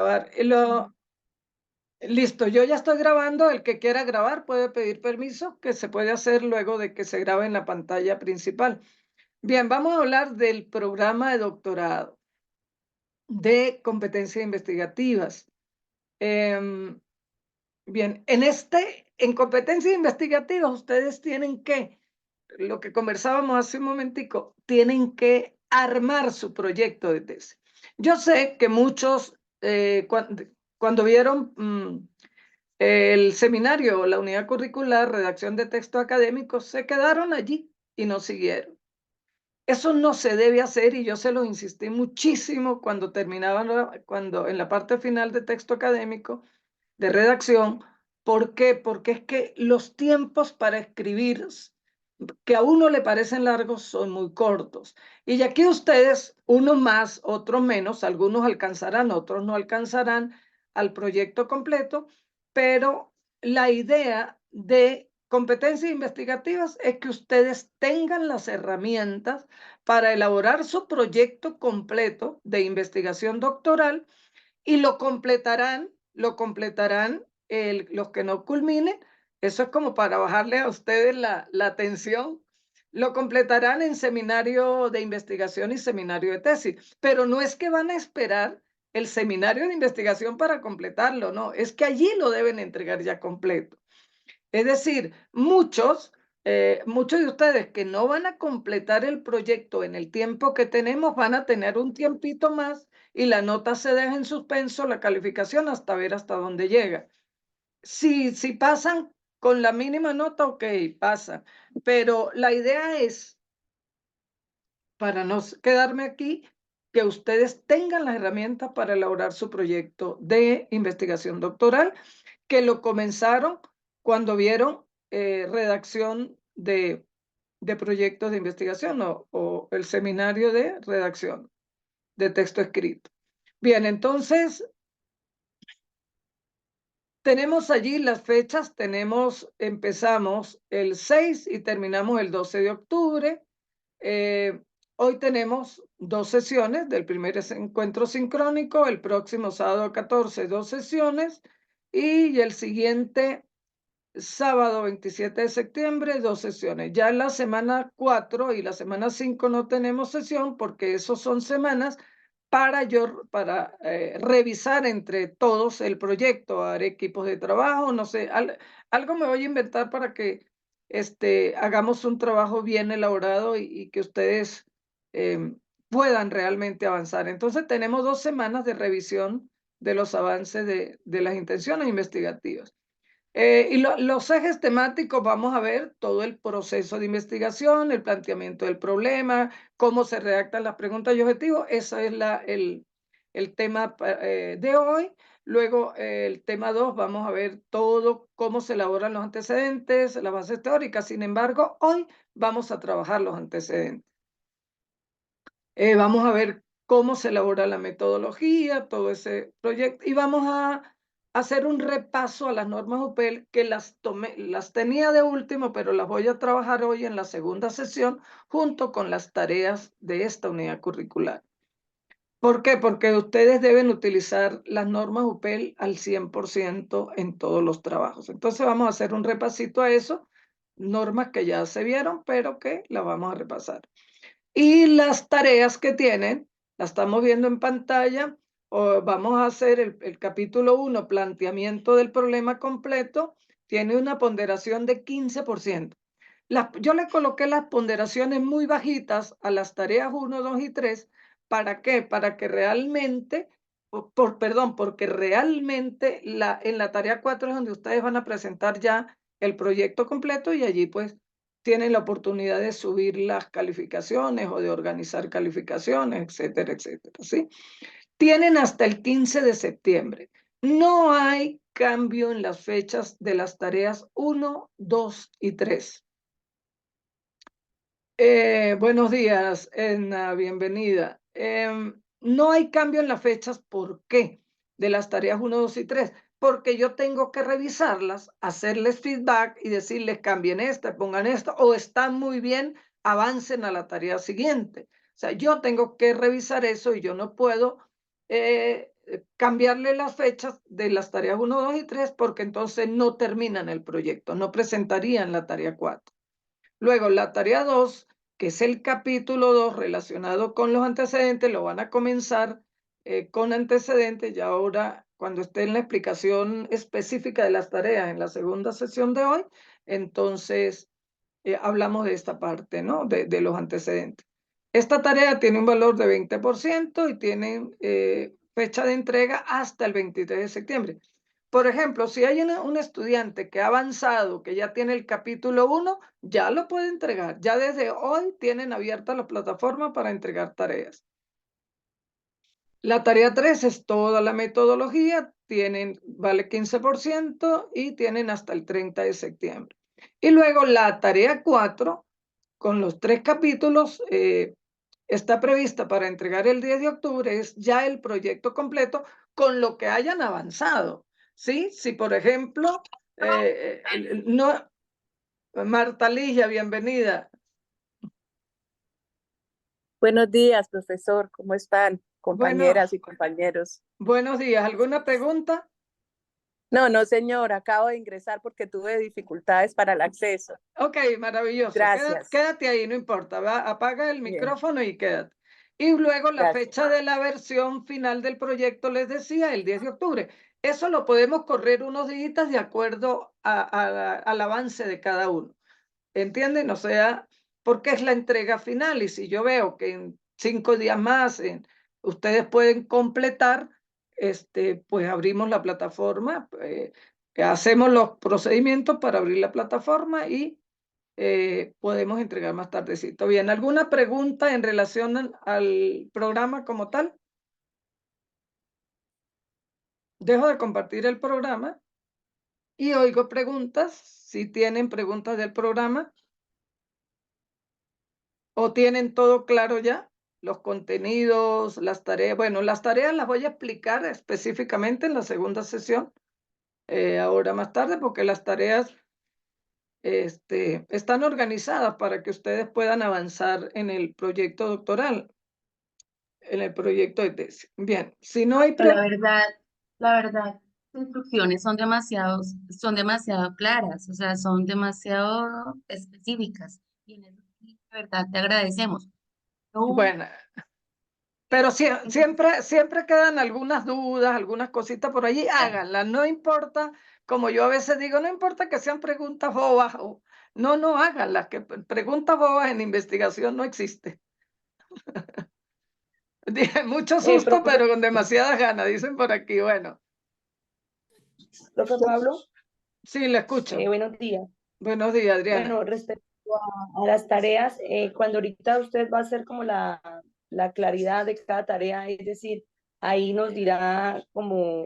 grabar. Listo, yo ya estoy grabando. El que quiera grabar puede pedir permiso, que se puede hacer luego de que se grabe en la pantalla principal. Bien, vamos a hablar del programa de doctorado de competencias investigativas. Em, bien, en competencias investigativas ustedes tienen que, lo que conversábamos hace un momentico, tienen que armar su proyecto de tesis. Yo sé que muchos, cuando vieron el seminario o la unidad curricular, redacción de texto académico, se quedaron allí y no siguieron. Eso no se debe hacer y yo se lo insistí muchísimo cuando cuando en la parte final de texto académico, de redacción. ¿Por qué? Porque es que los tiempos para escribir, que a uno le parecen largos, son muy cortos. Y aquí ustedes, unos más, otros menos, algunos alcanzarán, otros no alcanzarán al proyecto completo, pero la idea de competencias investigativas es que ustedes tengan las herramientas para elaborar su proyecto completo de investigación doctoral y lo completarán los que no culminen. Eso es como para bajarle a ustedes la tensión. Lo completarán en seminario de investigación y seminario de tesis, pero no es que van a esperar el seminario de investigación para completarlo, no, es que allí lo deben entregar ya completo. Es decir, muchos de ustedes que no van a completar el proyecto en el tiempo que tenemos van a tener un tiempito más y la nota se deja en suspenso, la calificación, hasta ver hasta dónde llega. Si pasan con la mínima nota, ok, pasan. Pero la idea es, para no quedarme aquí, que ustedes tengan las herramientas para elaborar su proyecto de investigación doctoral, que lo comenzaron cuando vieron redacción de proyectos de investigación o el seminario de redacción de texto escrito. Bien, entonces tenemos allí las fechas. Empezamos el 6 y terminamos el 12 de octubre. Eh, Hoy tenemos dos sesiones del primer encuentro sincrónico, el próximo sábado 14, dos sesiones, y el siguiente sábado 27 de septiembre, dos sesiones. Ya en la semana 4 y la semana 5 no tenemos sesión porque esos son semanas para revisar entre todos el proyecto, haré equipos de trabajo, no sé, algo me voy a inventar para que hagamos un trabajo bien elaborado y que ustedes em, puedan realmente avanzar. Entonces tenemos 2 semanas de revisión de los avances de las intenciones investigativas. Los ejes temáticos, vamos a ver todo el proceso de investigación, el planteamiento del problema, cómo se redactan las preguntas y objetivos. Ese es el tema de hoy. Luego, el tema 2, vamos a ver todo cómo se elaboran los antecedentes, las bases teóricas. Sin embargo, hoy vamos a trabajar los antecedentes. Vamos a ver cómo se elabora la metodología, todo ese proyecto, y vamos a hacer un repaso a las normas UPEL que las tenía de último, pero las voy a trabajar hoy en la segunda sesión junto con las tareas de esta unidad curricular. ¿Por qué? Porque ustedes deben utilizar las normas UPEL al 100% en todos los trabajos. Entonces vamos a hacer un repasito a eso, normas que ya se vieron, pero que las vamos a repasar. Y las tareas que tienen, las estamos viendo en pantalla. Vamos a hacer el capítulo 1, planteamiento del problema completo, tiene una ponderación de 15%. Yo le coloqué las ponderaciones muy bajitas a las tareas 1, 2 y 3. ¿Para qué? Para que realmente, perdón, porque realmente en la tarea 4 es donde ustedes van a presentar ya el proyecto completo y allí pues tienen la oportunidad de subir las calificaciones o de organizar calificaciones, etcétera, etcétera, ¿sí? Tienen hasta el 15 de septiembre. No hay cambio en las fechas de las tareas 1, 2 y 3. Buenos días, Edna, bienvenida. No hay cambio en las fechas. ¿Por qué? De las tareas 1, 2 y 3. Porque yo tengo que revisarlas, hacerles feedback y decirles cambien esta, pongan esta, o están muy bien, avancen a la tarea siguiente. O sea, yo tengo que revisar eso y yo no puedo cambiarle las fechas de las tareas 1, 2 y 3 porque entonces no terminan el proyecto, no presentarían la tarea 4. Luego, la tarea 2, que es el capítulo 2 relacionado con los antecedentes, lo van a comenzar con antecedentes y ahora, cuando esté en la explicación específica de las tareas en la segunda sesión de hoy, entonces hablamos de esta parte, ¿no? De los antecedentes. Esta tarea tiene un valor de 20% y tiene fecha de entrega hasta el 23 de septiembre. Por ejemplo, si hay un estudiante que ha avanzado, que ya tiene el capítulo 1, ya lo puede entregar. Ya desde hoy tienen abierta la plataforma para entregar tareas. La tarea 3 es toda la metodología, vale 15% y tienen hasta el 30 de septiembre. Y luego la tarea 4, con los 3 capítulos, está prevista para entregar el 10 de octubre, es ya el proyecto completo con lo que hayan avanzado. ¿Sí? Si, por ejemplo, no, Marta Ligia, bienvenida. Buenos días, profesor. ¿Cómo están, Bueno, compañeras y compañeros? buenos días. ¿Alguna pregunta? No, señor. Acabo de ingresar porque tuve dificultades para el acceso. Ok, maravilloso. Gracias. Quédate ahí, no importa. Apaga el Bien, micrófono y quédate. Y luego la gracias. fecha de la versión final del proyecto, les decía, el 10 de octubre. Eso lo podemos correr unos días de acuerdo al avance de cada uno. ¿Entienden? O sea, porque es la entrega final y si yo veo que en 5 días más ustedes pueden completar, pues abrimos la plataforma, hacemos los procedimientos para abrir la plataforma y podemos entregar más tardecito. Bien, ¿alguna pregunta en relación al programa como tal? Dejo de compartir el programa y oigo preguntas. Si tienen preguntas del programa, ¿o tienen todo claro ya? Los contenidos, las tareas. Bueno, las tareas las voy a explicar específicamente en la segunda sesión, ahora más tarde, porque las tareas están organizadas para que ustedes puedan avanzar en el proyecto doctoral, en el proyecto de tesis. Bien, si no hay Pero preguntas. la verdad, las instrucciones son demasiado claras, o sea, son demasiado específicas. Y en eso sí, de verdad, te agradecemos. Lo único Bueno, que pero entonces, siempre quedan algunas dudas, algunas cositas por allí, háganlas, no importa, como yo a veces digo, no importa que sean preguntas bobas, no háganlas, que preguntas bobas en investigación no existe. Dije, mucho susto, Profe, pero con demasiadas ganas, dicen por aquí, bueno, profe Pablo, sí, le escucho. buenos días. Buenos días, Adriana. Bueno, respecto a las tareas, cuando ahorita usted va a hacer como la claridad de cada tarea, es decir, ahí nos dirá como,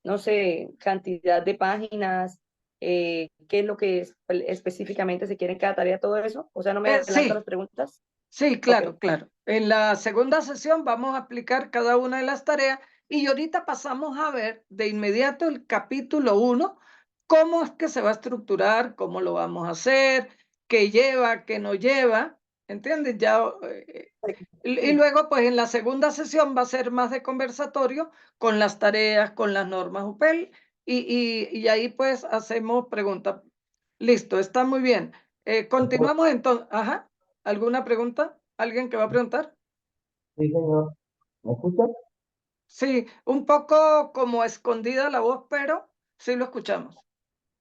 no sé, cantidad de páginas, qué es lo que específicamente se quiere en cada tarea, todo eso. O sea, no me adelanto a Sí, las preguntas. sí, Ok. claro, claro. En la segunda sesión vamos a aplicar cada una de las tareas y ahorita pasamos a ver de inmediato el capítulo 1, cómo es que se va a estructurar, cómo lo vamos a hacer, qué lleva, qué no lleva, ¿entiendes? Ya, y Sí. luego, pues en la segunda sesión va a ser más de conversatorio con las tareas, con las normas UPEL y ahí pues hacemos preguntas. Listo, está muy bien. Continuamos entonces. Ajá. ¿Alguna pregunta? ¿Alguien que va a preguntar? Sí, señor. ¿Me escucha? Sí, un poco como escondida la voz, pero sí lo escuchamos.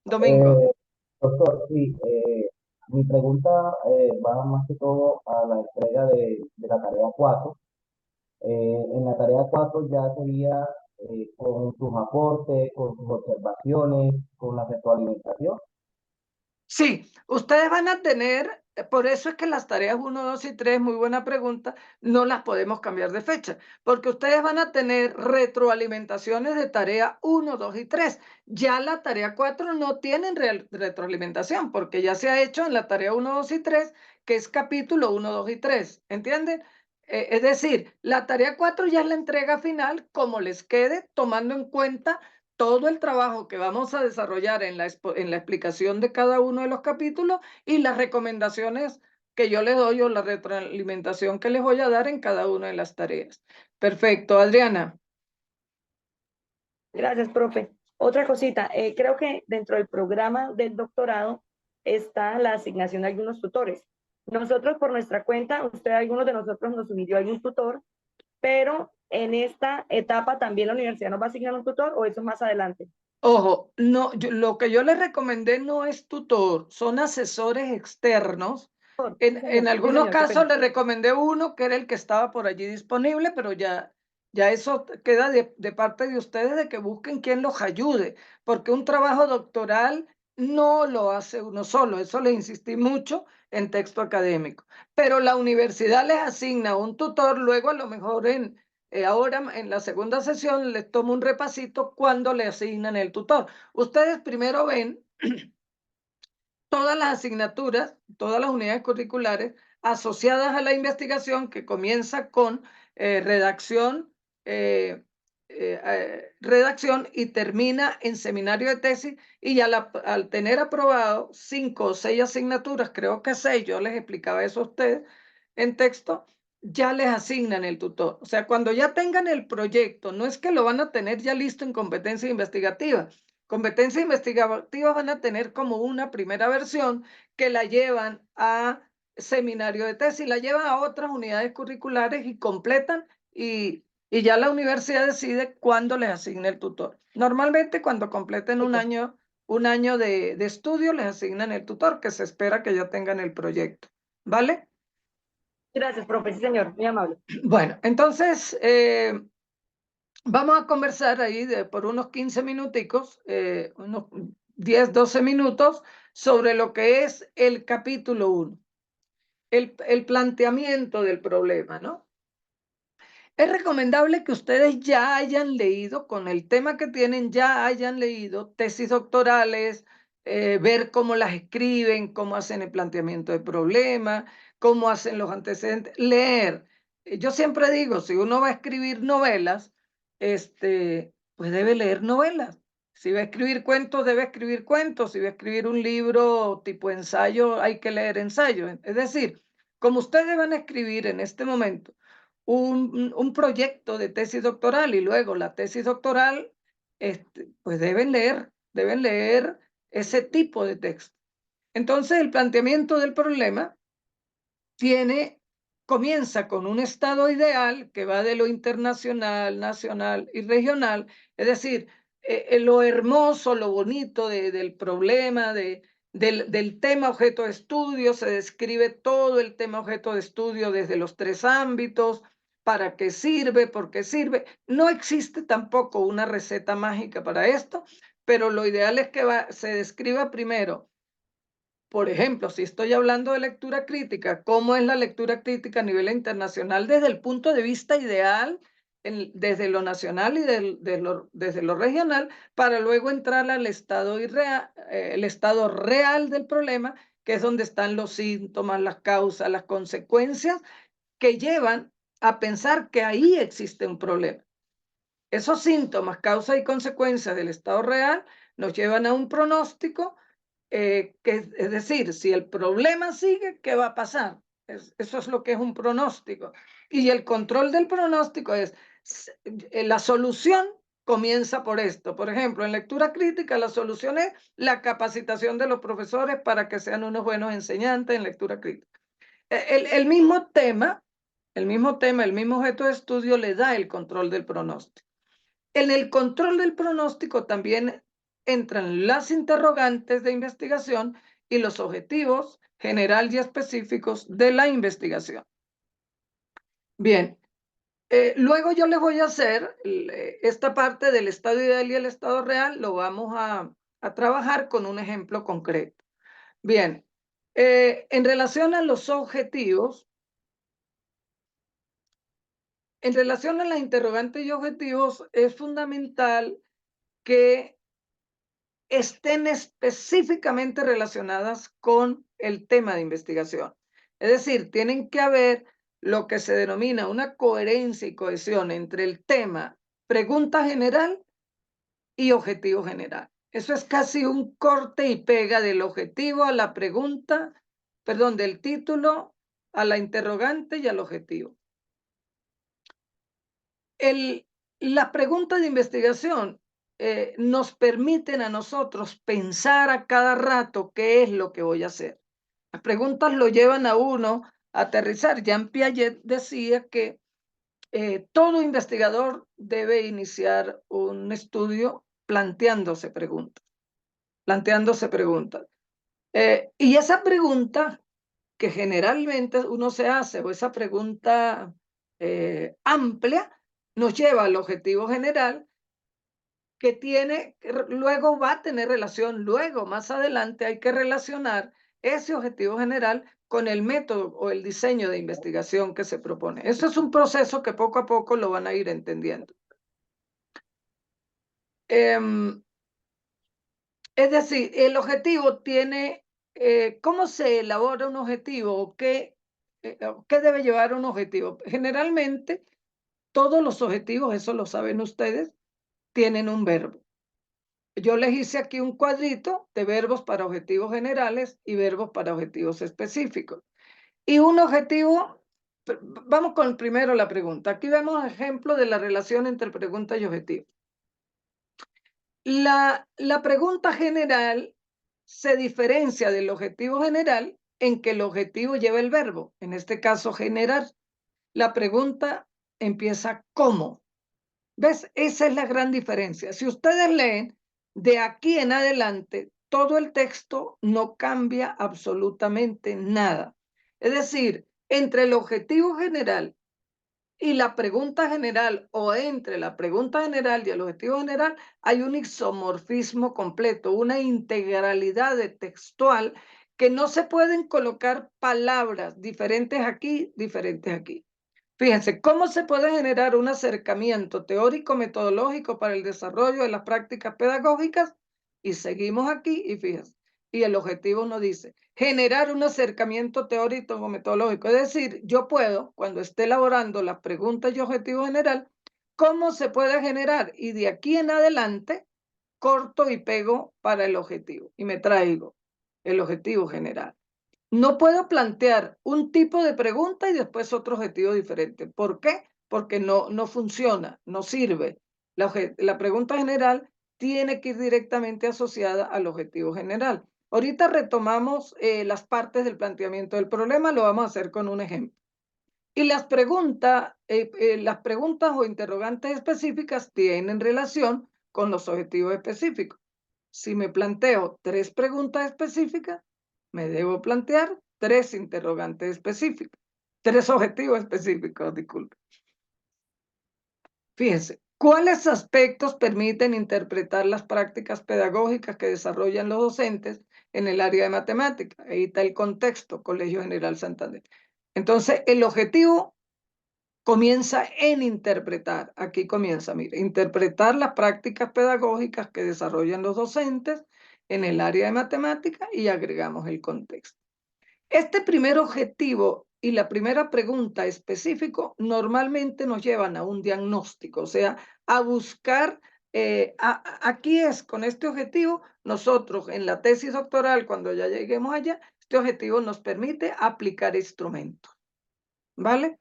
Domingo. Eh, Doctor, sí, mi pregunta va más que todo a la entrega de la tarea 4. En la tarea 4 ya sería con sus aportes, con sus observaciones, con la retroalimentación. Sí, ustedes van a tener, por eso es que las tareas 1, 2 y 3, muy buena pregunta, no las podemos cambiar de fecha, porque ustedes van a tener retroalimentaciones de tarea 1, 2 y 3. Ya la tarea 4 no tienen retroalimentación, porque ya se ha hecho en la tarea 1, 2 y 3, que es capítulo 1, 2 y 3, ¿entienden? Es decir, la tarea 4 ya es la entrega final, como les quede, tomando en cuenta todo el trabajo que vamos a desarrollar en la explicación de cada uno de los capítulos y las recomendaciones que yo les doy o la retroalimentación que les voy a dar en cada una de las tareas. Perfecto, Adriana. Gracias, profe. Otra cosita, creo que dentro del programa del doctorado está la asignación de algunos tutores. Nosotros por nuestra cuenta, algunos de nosotros nos unió algún tutor, pero en esta etapa también la universidad nos va a asignar un tutor o eso es más adelante. Ojo, no, lo que yo les recomendé no es tutor, son asesores externos. En algunos señor, qué casos pena. les recomendé uno que era el que estaba por allí disponible, pero ya eso queda de parte de ustedes de que busquen quien los ayude, porque un trabajo doctoral no lo hace uno solo, eso les insistí mucho en texto académico, pero la universidad les asigna un tutor, luego a lo mejor ahora en la segunda sesión les tomo un repasito cuando le asignan el tutor. Ustedes primero ven todas las asignaturas, todas las unidades curriculares asociadas a la investigación que comienza con redacción, redacción y termina en seminario de tesis y ya al tener aprobado 5 o 6 asignaturas, creo que 6, yo les explicaba eso a ustedes en texto, ya les asignan el tutor. O sea, cuando ya tengan el proyecto, no es que lo van a tener ya listo en competencia investigativa. Competencias investigativas van a tener como una primera versión que la llevan a seminario de tesis, la llevan a otras unidades curriculares y completan y ya la universidad decide cuándo les asigna el tutor. Normalmente cuando completen un año de estudio les asignan el tutor que se espera que ya tengan el proyecto. ¿Vale? Gracias, profe, sí, señor, muy amable. Bueno, entonces vamos a conversar ahí por unos 15 minuticos, unos 10, 12 minutos, sobre lo que es el capítulo 1, el planteamiento del problema, ¿no? Es recomendable que ustedes ya hayan leído, con el tema que tienen, ya hayan leído tesis doctorales, ver cómo las escriben, cómo hacen el planteamiento del problema, cómo hacen los antecedentes, leer. Yo siempre digo, si uno va a escribir novelas, pues debe leer novelas. Si va a escribir cuentos, debe escribir cuentos. Si va a escribir un libro tipo ensayo, hay que leer ensayo. Es decir, como ustedes van a escribir en este momento un proyecto de tesis doctoral y luego la tesis doctoral, pues deben leer ese tipo de texto. Entonces, el planteamiento del problema comienza con un estado ideal que va de lo internacional, nacional y regional, es decir, lo hermoso, lo bonito del problema, del tema objeto de estudio, se describe todo el tema objeto de estudio desde los 3 ámbitos, para qué sirve, por qué sirve. No existe tampoco una receta mágica para esto, pero lo ideal es que se describa primero. Por ejemplo, si estoy hablando de lectura crítica, ¿cómo es la lectura crítica a nivel internacional desde el punto de vista ideal, desde lo nacional y desde lo regional, para luego entrar al estado, el estado real del problema, que es donde están los síntomas, las causas, las consecuencias que llevan a pensar que ahí existe un problema? Esos síntomas, causas y consecuencias del estado real nos llevan a un pronóstico, es decir, si el problema sigue, ¿qué va a pasar? Eso es lo que es un pronóstico. Y el control del pronóstico es, la solución comienza por esto. Por ejemplo, en lectura crítica, la solución es la capacitación de los profesores para que sean unos buenos enseñantes en lectura crítica. El mismo tema, el mismo objeto de estudio le da el control del pronóstico. En el control del pronóstico también entran las interrogantes de investigación y los objetivos general y específicos de la investigación. Bien, luego yo les voy a hacer esta parte del estado ideal y el estado real, lo vamos a trabajar con un ejemplo concreto. Bien, en relación a los objetivos, en relación a las interrogantes y objetivos, es fundamental que estén específicamente relacionadas con el tema de investigación. Es decir, tienen que haber lo que se denomina una coherencia y cohesión entre el tema, pregunta general y objetivo general. Eso es casi un corte y pega del objetivo a la pregunta, perdón, del título a la interrogante y al objetivo. La pregunta de investigación nos permiten a nosotros pensar a cada rato qué es lo que voy a hacer. Las preguntas lo llevan a uno a aterrizar. Jean Piaget decía que todo investigador debe iniciar un estudio planteándose preguntas. Y esa pregunta que generalmente uno se hace, o esa pregunta amplia, nos lleva al objetivo general, que luego va a tener relación, luego más adelante hay que relacionar ese objetivo general con el método o el diseño de investigación que se propone. Eso es un proceso que poco a poco lo van a ir entendiendo. Es decir, el objetivo tiene, ¿cómo se elabora un objetivo? ¿Qué debe llevar un objetivo? Generalmente, todos los objetivos, eso lo saben ustedes, tienen un verbo. Yo les hice aquí un cuadrito de verbos para objetivos generales y verbos para objetivos específicos. Y un objetivo, vamos con primero la pregunta. Aquí vemos ejemplo de la relación entre pregunta y objetivo. La pregunta general se diferencia del objetivo general en que el objetivo lleva el verbo, en este caso generar. La pregunta empieza ¿cómo? ¿Ves? Esa es la gran diferencia. Si ustedes leen, de aquí en adelante, todo el texto no cambia absolutamente nada. Es decir, entre el objetivo general y la pregunta general, o entre la pregunta general y el objetivo general, hay un isomorfismo completo, una integralidad de textual que no se pueden colocar palabras diferentes aquí, diferentes aquí. Fíjense, ¿cómo se puede generar un acercamiento teórico-metodológico para el desarrollo de las prácticas pedagógicas? Y seguimos aquí y fíjense, y el objetivo nos dice, generar un acercamiento teórico-metodológico. Es decir, yo puedo, cuando esté elaborando las preguntas y objetivo general, ¿cómo se puede generar? Y de aquí en adelante, corto y pego para el objetivo y me traigo el objetivo general. No puedo plantear un tipo de pregunta y después otro objetivo diferente. ¿Por qué? Porque no funciona, no sirve. La pregunta general tiene que ir directamente asociada al objetivo general. Ahorita retomamos las partes del planteamiento del problema, lo vamos a hacer con un ejemplo. Y las preguntas o interrogantes específicas tienen relación con los objetivos específicos. Si me planteo 3 preguntas específicas, me debo plantear 3 interrogantes específicos, 3 objetivos específicos, disculpe. Fíjense, ¿cuáles aspectos permiten interpretar las prácticas pedagógicas que desarrollan los docentes en el área de matemática? Ahí está el contexto, Colegio General Santander. Entonces, el objetivo comienza en interpretar. Aquí comienza, mire, interpretar las prácticas pedagógicas que desarrollan los docentes en el área de matemática y agregamos el contexto. Este primer objetivo y la primera pregunta específico normalmente nos llevan a un diagnóstico, o sea, a buscar, aquí es con este objetivo, nosotros en la tesis doctoral, cuando ya lleguemos allá, este objetivo nos permite aplicar instrumentos, ¿vale?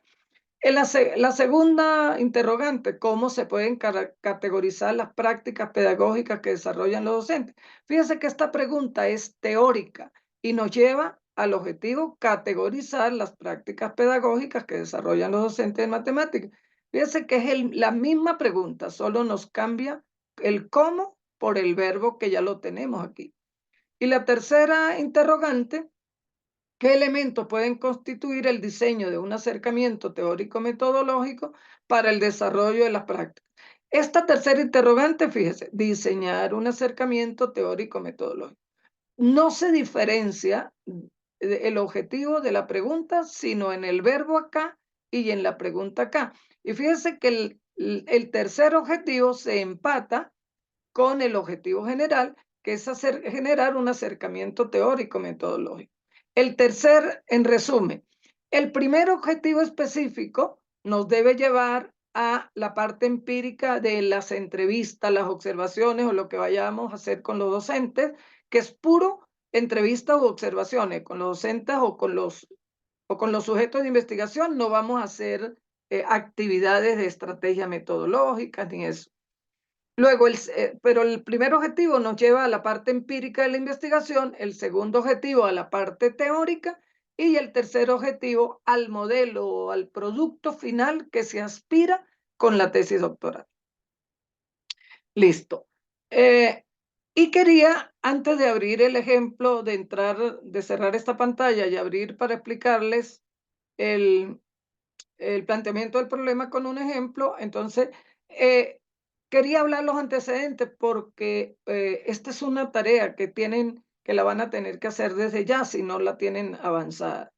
La segunda interrogante, ¿cómo se pueden categorizar las prácticas pedagógicas que desarrollan los docentes? Fíjense que esta pregunta es teórica y nos lleva al objetivo categorizar las prácticas pedagógicas que desarrollan los docentes en matemáticas. Fíjense que es la misma pregunta, solo nos cambia el cómo por el verbo que ya lo tenemos aquí. Y la tercera interrogante, ¿qué elementos pueden constituir el diseño de un acercamiento teórico-metodológico para el desarrollo de las prácticas? Esta tercera interrogante, fíjese, diseñar un acercamiento teórico-metodológico. No se diferencia el objetivo de la pregunta, sino en el verbo acá y en la pregunta acá. Y fíjese que el tercer objetivo se empata con el objetivo general, que es generar un acercamiento teórico-metodológico. El tercer, en resumen, el primer objetivo específico nos debe llevar a la parte empírica de las entrevistas, las observaciones o lo que vayamos a hacer con los docentes, que es puro entrevistas u observaciones. Con los docentes o con los sujetos de investigación no vamos a hacer actividades de estrategia metodológica ni eso. Luego, pero el primer objetivo nos lleva a la parte empírica de la investigación, el segundo objetivo a la parte teórica y el tercer objetivo al modelo o al producto final que se aspira con la tesis doctoral. Listo. Y quería, antes de abrir el ejemplo, de cerrar esta pantalla y abrir para explicarles el planteamiento del problema con un ejemplo, entonces quería hablar los antecedentes porque esta es una tarea que la van a tener que hacer desde ya si no la tienen avanzada.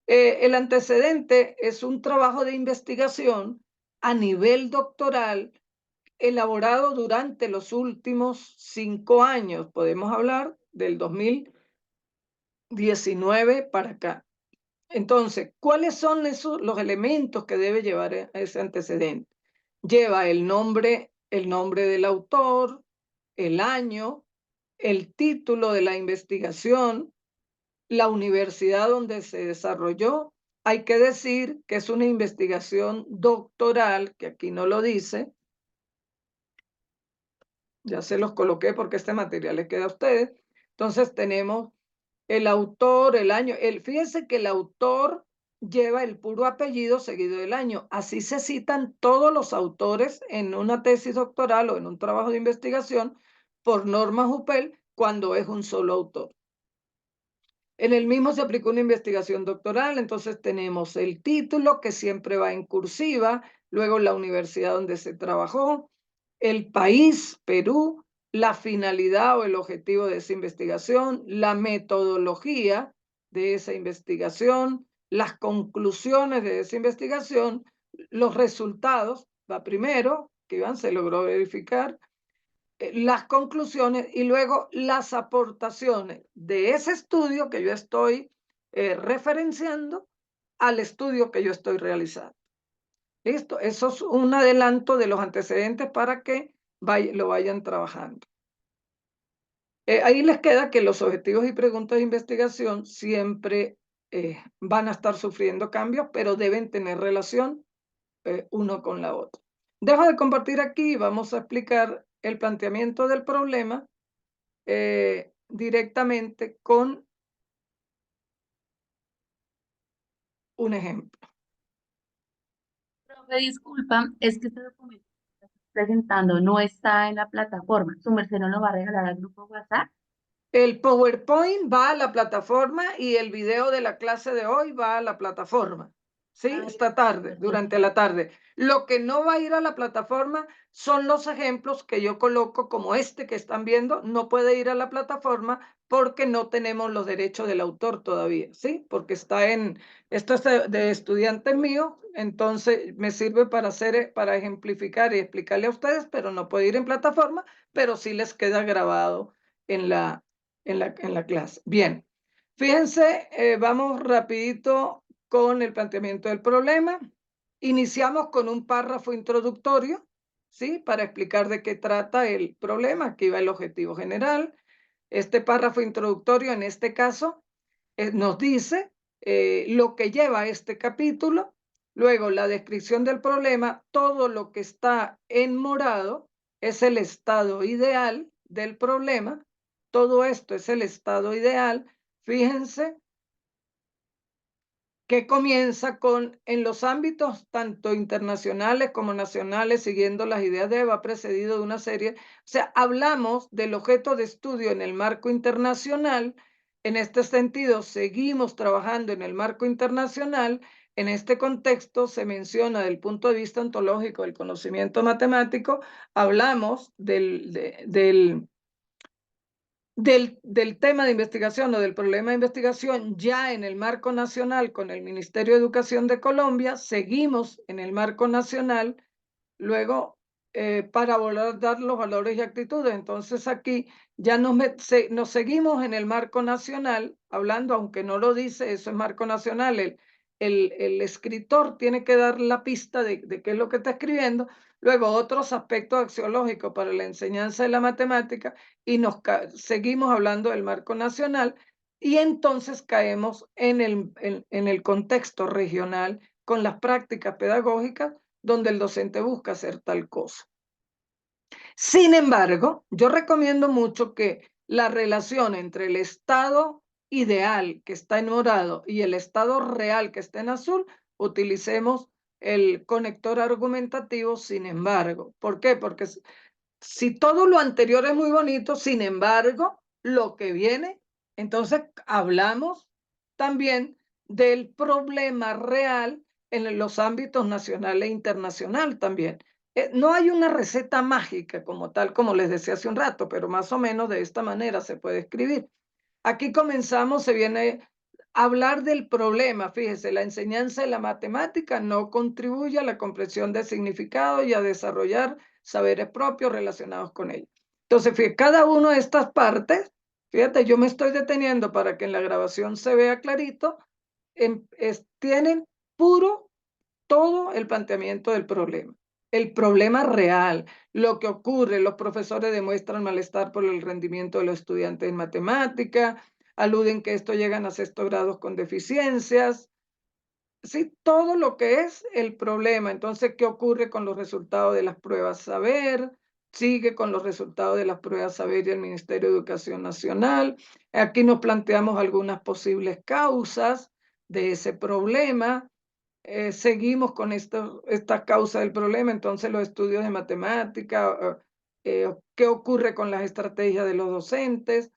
El antecedente es un trabajo de investigación a nivel doctoral elaborado durante los últimos 5 años. Podemos hablar del 2019 para acá. Entonces, ¿cuáles son los elementos que debe llevar ese antecedente? Lleva el nombre del autor, el año, el título de la investigación, la universidad donde se desarrolló. Hay que decir que es una investigación doctoral, que aquí no lo dice. Ya se los coloqué porque este material les queda a ustedes. Entonces tenemos el autor, el año. Fíjense que el autor lleva el puro apellido seguido del año. Así se citan todos los autores en una tesis doctoral o en un trabajo de investigación por norma JUPEL cuando es un solo autor. En el mismo se aplicó una investigación doctoral, entonces tenemos el título que siempre va en cursiva, luego la universidad donde se trabajó, el país, Perú, la finalidad o el objetivo de esa investigación, la metodología de esa investigación, las conclusiones de esa investigación, los resultados, va primero, que Iván se logró verificar, las conclusiones y luego las aportaciones de ese estudio que yo estoy referenciando al estudio que yo estoy realizando. ¿Listo? Eso es un adelanto de los antecedentes para que lo vayan trabajando. Ahí les queda que los objetivos y preguntas de investigación siempre van a estar sufriendo cambios, pero deben tener relación uno con la otra. Dejo de compartir aquí y vamos a explicar el planteamiento del problema directamente con un ejemplo. Profe, disculpa, es que este documento que está presentando no está en la plataforma. ¿Su merced no lo va a regalar al grupo WhatsApp? El PowerPoint va a la plataforma y el video de la clase de hoy va a la plataforma. ¿Sí? Esta tarde, durante la tarde. Lo que no va a ir a la plataforma son los ejemplos que yo coloco como este que están viendo. No puede ir a la plataforma porque no tenemos los derechos del autor todavía, ¿sí? Porque esto es de estudiantes míos, entonces me sirve para ejemplificar y explicarle a ustedes, pero no puede ir en plataforma, pero sí les queda grabado en la clase. Bien, fíjense, vamos rapidito con el planteamiento del problema. Iniciamos con un párrafo introductorio, ¿sí? Para explicar de qué trata el problema. Aquí va el objetivo general. Este párrafo introductorio, en este caso, nos dice lo que lleva este capítulo. Luego, la descripción del problema. Todo lo que está en morado es el estado ideal del problema. Todo esto es el estado ideal. Fíjense que comienza con, en los ámbitos tanto internacionales como nacionales, siguiendo las ideas de Eva, precedido de una serie. O sea, hablamos del objeto de estudio en el marco internacional. En este sentido, seguimos trabajando en el marco internacional. En este contexto se menciona del punto de vista ontológico del conocimiento matemático, hablamos del tema de investigación o del problema de investigación ya en el marco nacional con el Ministerio de Educación de Colombia, seguimos en el marco nacional, luego para abordar los valores y actitudes. Entonces aquí ya nos seguimos en el marco nacional, hablando, aunque no lo dice, eso es marco nacional, el escritor tiene que dar la pista de qué es lo que está escribiendo, luego otros aspectos axiológicos para la enseñanza de la matemática y seguimos hablando del marco nacional y entonces caemos en el contexto regional con las prácticas pedagógicas donde el docente busca hacer tal cosa. Sin embargo, yo recomiendo mucho que la relación entre el estado ideal que está en morado y el estado real que está en azul, utilicemos el conector argumentativo sin embargo. ¿Por qué? Porque si todo lo anterior es muy bonito, sin embargo, lo que viene, entonces hablamos también del problema real en los ámbitos nacional e internacional también. No hay una receta mágica como tal, como les decía hace un rato, pero más o menos de esta manera se puede escribir. Aquí comenzamos, se viene a hablar del problema. Fíjese, la enseñanza de la matemática no contribuye a la comprensión del significado y a desarrollar saberes propios relacionados con ella. Entonces, fíjate, cada una de estas partes, fíjate, yo me estoy deteniendo para que en la grabación se vea clarito, tienen puro todo el planteamiento del problema. El problema real, lo que ocurre, los profesores demuestran malestar por el rendimiento de los estudiantes en matemática, aluden que esto llegan a sexto grados con deficiencias, sí, todo lo que es el problema. Entonces, ¿qué ocurre con los resultados de las pruebas saber? Sigue con los resultados de las pruebas saber y el Ministerio de Educación Nacional. Aquí nos planteamos algunas posibles causas de ese problema. Seguimos con esta causa del problema, entonces los estudios de matemática, qué ocurre con las estrategias de los docentes.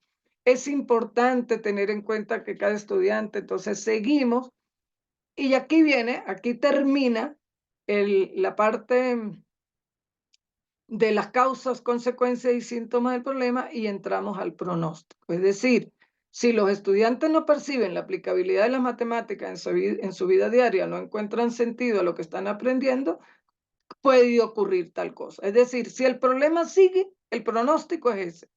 Es importante tener en cuenta que cada estudiante, entonces seguimos, y aquí viene, aquí termina la parte de las causas, consecuencias y síntomas del problema y entramos al pronóstico. Es decir, si los estudiantes no perciben la aplicabilidad de las matemáticas en su vida diaria, no encuentran sentido a lo que están aprendiendo, puede ocurrir tal cosa. Es decir, si el problema sigue, el pronóstico es ese.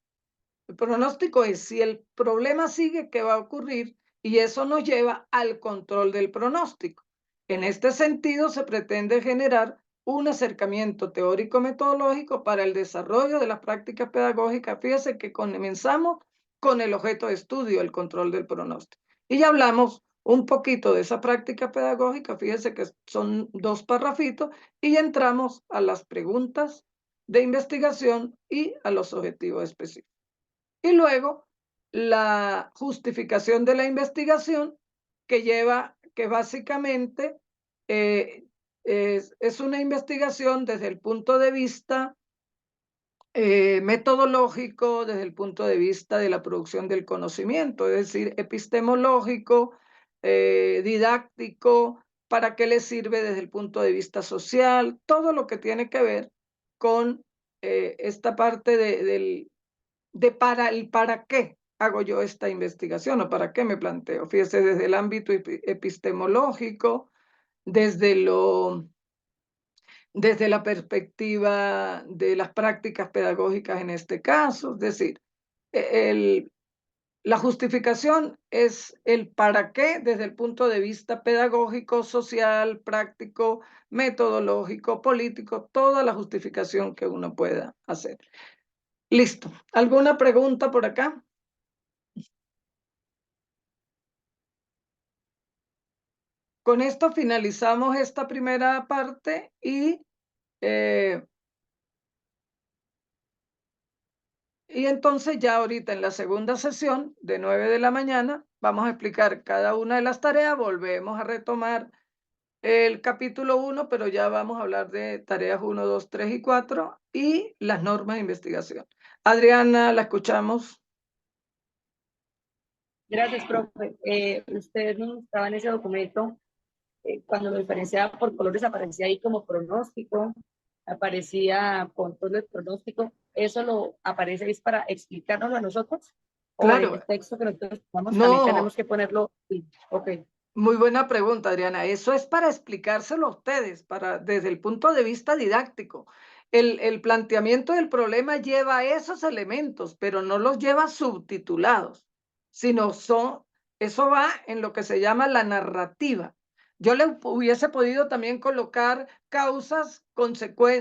El pronóstico es si el problema sigue, ¿qué va a ocurrir? Y eso nos lleva al control del pronóstico. En este sentido, se pretende generar un acercamiento teórico-metodológico para el desarrollo de las prácticas pedagógicas. Fíjese que comenzamos con el objeto de estudio, el control del pronóstico. Y ya hablamos un poquito de esa práctica pedagógica, fíjese que son 2 parrafitos, y entramos a las preguntas de investigación y a los objetivos específicos. Y luego la justificación de la investigación que básicamente es una investigación desde el punto de vista metodológico, desde el punto de vista de la producción del conocimiento, es decir, epistemológico, didáctico, para qué le sirve desde el punto de vista social, todo lo que tiene que ver con esta parte para qué hago yo esta investigación o para qué me planteo. Fíjese, desde el ámbito epistemológico, desde desde la perspectiva de las prácticas pedagógicas en este caso, es decir, el, la justificación es el para qué desde el punto de vista pedagógico, social, práctico, metodológico, político, toda la justificación que uno pueda hacer. Listo. ¿Alguna pregunta por acá? Con esto finalizamos esta primera parte y entonces ya ahorita en la segunda sesión de 9 de la mañana vamos a explicar cada una de las tareas, volvemos a retomar el capítulo 1, pero ya vamos a hablar de tareas 1, 2, 3 y 4 y las normas de investigación. Adriana, la escuchamos. Gracias, profe. Usted nos estaba en ese documento, cuando lo diferenciaba por colores aparecía ahí como pronóstico, aparecía con todo el pronóstico. ¿Eso lo aparece es para explicárnoslo a nosotros? ¿O Claro, el texto que nosotros tomamos también no, tenemos que ponerlo? Sí, ok. muy buena pregunta, Adriana. Eso es para explicárselo a ustedes, desde el punto de vista didáctico. El planteamiento del problema lleva esos elementos, pero no los lleva subtitulados, sino eso va en lo que se llama la narrativa. Yo le hubiese podido también colocar causas,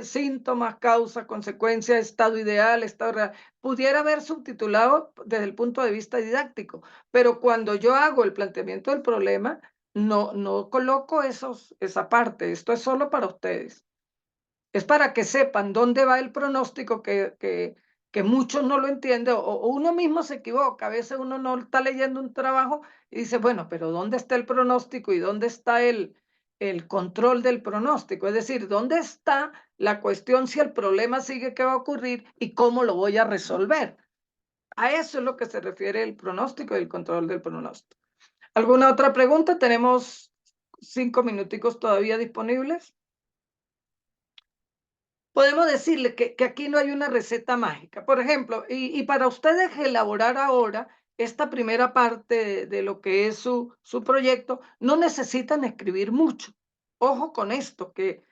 síntomas, causas, consecuencias, estado ideal, estado real. Pudiera haber subtitulado desde el punto de vista didáctico, pero cuando yo hago el planteamiento del problema, no coloco esa parte. Esto es solo para ustedes. Es para que sepan dónde va el pronóstico, que muchos no lo entienden o uno mismo se equivoca. A veces uno no está leyendo un trabajo y dice, bueno, pero ¿dónde está el pronóstico y dónde está el control del pronóstico? Es decir, ¿dónde está la cuestión si el problema sigue que va a ocurrir y cómo lo voy a resolver? A eso es lo que se refiere el pronóstico y el control del pronóstico. ¿Alguna otra pregunta? Tenemos 5 minuticos todavía disponibles. Podemos decirle que aquí no hay una receta mágica. Por ejemplo, y para ustedes elaborar ahora esta primera parte de lo que es su proyecto, no necesitan escribir mucho. Ojo con esto, que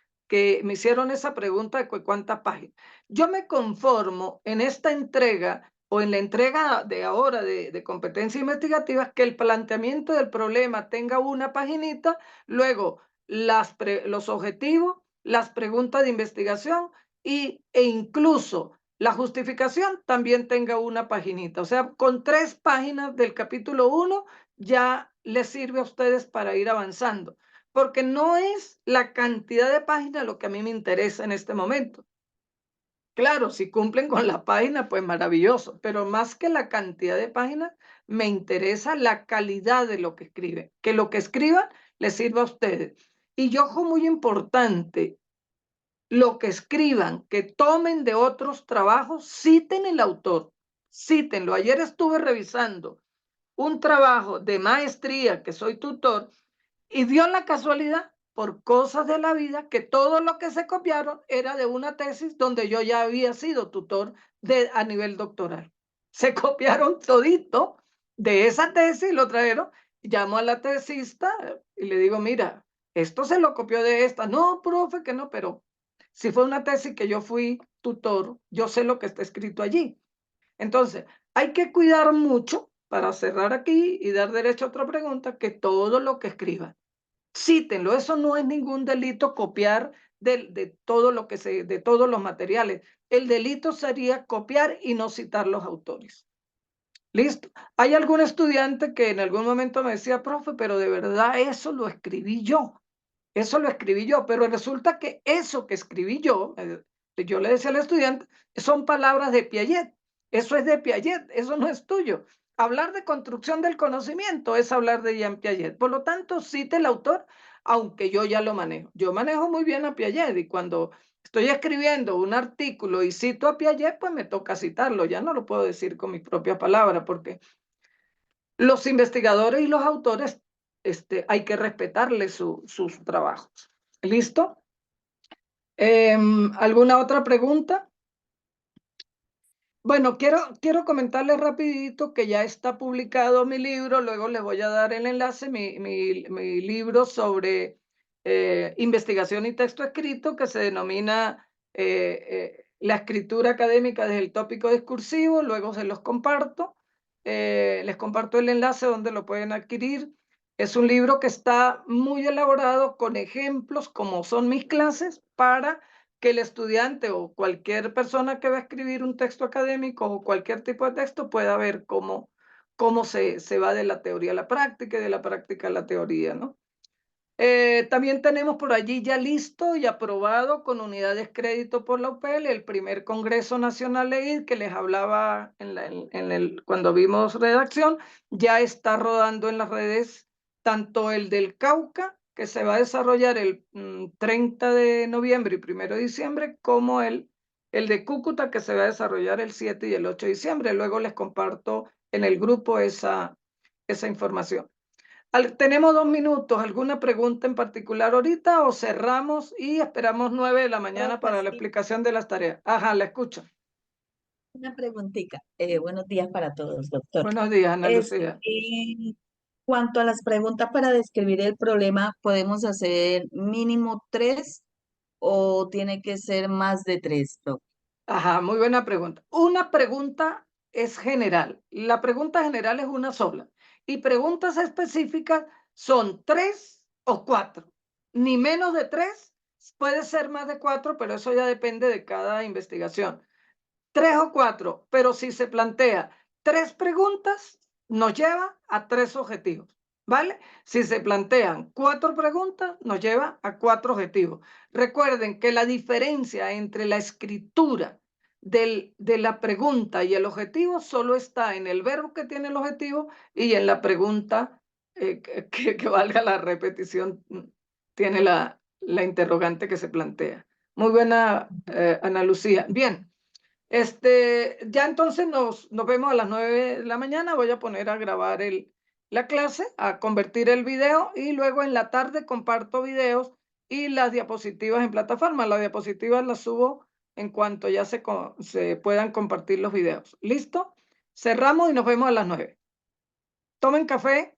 me hicieron esa pregunta de cuántas páginas. Yo me conformo en esta entrega o en la entrega de ahora de competencias investigativas que el planteamiento del problema tenga una paginita, luego los objetivos, las preguntas de investigación e incluso la justificación también tenga una paginita. O sea, con 3 páginas del capítulo 1 ya les sirve a ustedes para ir avanzando, porque no es la cantidad de páginas lo que a mí me interesa en este momento. Claro, si cumplen con la página, pues maravilloso, pero más que la cantidad de páginas, me interesa la calidad de lo que escriben, que lo que escriban les sirva a ustedes. Y ojo, muy importante, lo que escriban, que tomen de otros trabajos, citen el autor, cítenlo. Ayer estuve revisando un trabajo de maestría, que soy tutor, y dio la casualidad, por cosas de la vida, que todo lo que se copiaron era de una tesis donde yo ya había sido tutor a nivel doctoral. Se copiaron todito de esa tesis y lo trajeron. Llamo a la tesista y le digo, mira, esto se lo copió de esta. No, profe, que no, pero si fue una tesis que yo fui tutor, yo sé lo que está escrito allí. Entonces, hay que cuidar mucho, para cerrar aquí y dar derecho a otra pregunta, que todo lo que escriban, cítenlo. Eso no es ningún delito, copiar de todo lo que de todos los materiales. El delito sería copiar y no citar los autores. ¿Listo? Hay algún estudiante que en algún momento me decía, profe, pero de verdad eso lo escribí yo. Eso lo escribí yo, pero resulta que eso que escribí yo le decía al estudiante, son palabras de Piaget. Eso es de Piaget, eso no es tuyo. Hablar de construcción del conocimiento es hablar de Jean Piaget. Por lo tanto, cite el autor, aunque yo ya lo manejo. Yo manejo muy bien a Piaget y cuando estoy escribiendo un artículo y cito a Piaget, pues me toca citarlo. Ya no lo puedo decir con mis propias palabras porque los investigadores y los autores, hay que respetarles sus trabajos. ¿Listo? ¿Alguna otra pregunta? Bueno, quiero comentarles rapidito que ya está publicado mi libro, luego les voy a dar el enlace, mi libro sobre investigación y texto escrito, que se denomina La escritura académica desde el tópico discursivo, luego se los comparto, les comparto el enlace donde lo pueden adquirir. Es un libro que está muy elaborado con ejemplos, como son mis clases, para que el estudiante o cualquier persona que va a escribir un texto académico o cualquier tipo de texto pueda ver cómo se va de la teoría a la práctica y de la práctica a la teoría, ¿no? También tenemos por allí ya listo y aprobado con unidades crédito por la UPL el primer Congreso Nacional EID que les hablaba cuando vimos redacción. Ya está rodando en las redes tanto el del Cauca, que se va a desarrollar el 30 de noviembre y 1 de diciembre, como el de Cúcuta, que se va a desarrollar el 7 y el 8 de diciembre. Luego les comparto en el grupo esa información. Tenemos 2 minutos. ¿Alguna pregunta en particular ahorita o cerramos y esperamos 9 de la mañana para la explicación de las tareas? Ajá, la escucho. Una preguntita. Buenos días para todos, doctor. Buenos días, Ana Lucía. En cuanto a las preguntas para describir el problema, ¿podemos hacer mínimo 3 o tiene que ser más de 3, doctor? Ajá, muy buena pregunta. Una pregunta es general. La pregunta general es una sola. Y preguntas específicas son 3 o 4. Ni menos de 3, puede ser más de 4, pero eso ya depende de cada investigación. 3 o 4, pero si se plantea 3 preguntas, nos lleva a 3 objetivos. ¿vale? Si se plantean 4 preguntas, nos lleva a 4 objetivos. Recuerden que la diferencia entre la escritura de la pregunta y el objetivo solo está en el verbo que tiene el objetivo y en la pregunta que valga la repetición, tiene la interrogante que se plantea. Muy buena, Ana Lucía. Bien. Ya entonces nos vemos a las 9 de la mañana. Voy a poner a grabar la clase, a convertir el video y luego en la tarde comparto videos y las diapositivas en plataforma. Las diapositivas las subo en cuanto ya se puedan compartir los videos. ¿Listo? Cerramos y nos vemos a las 9. Tomen café.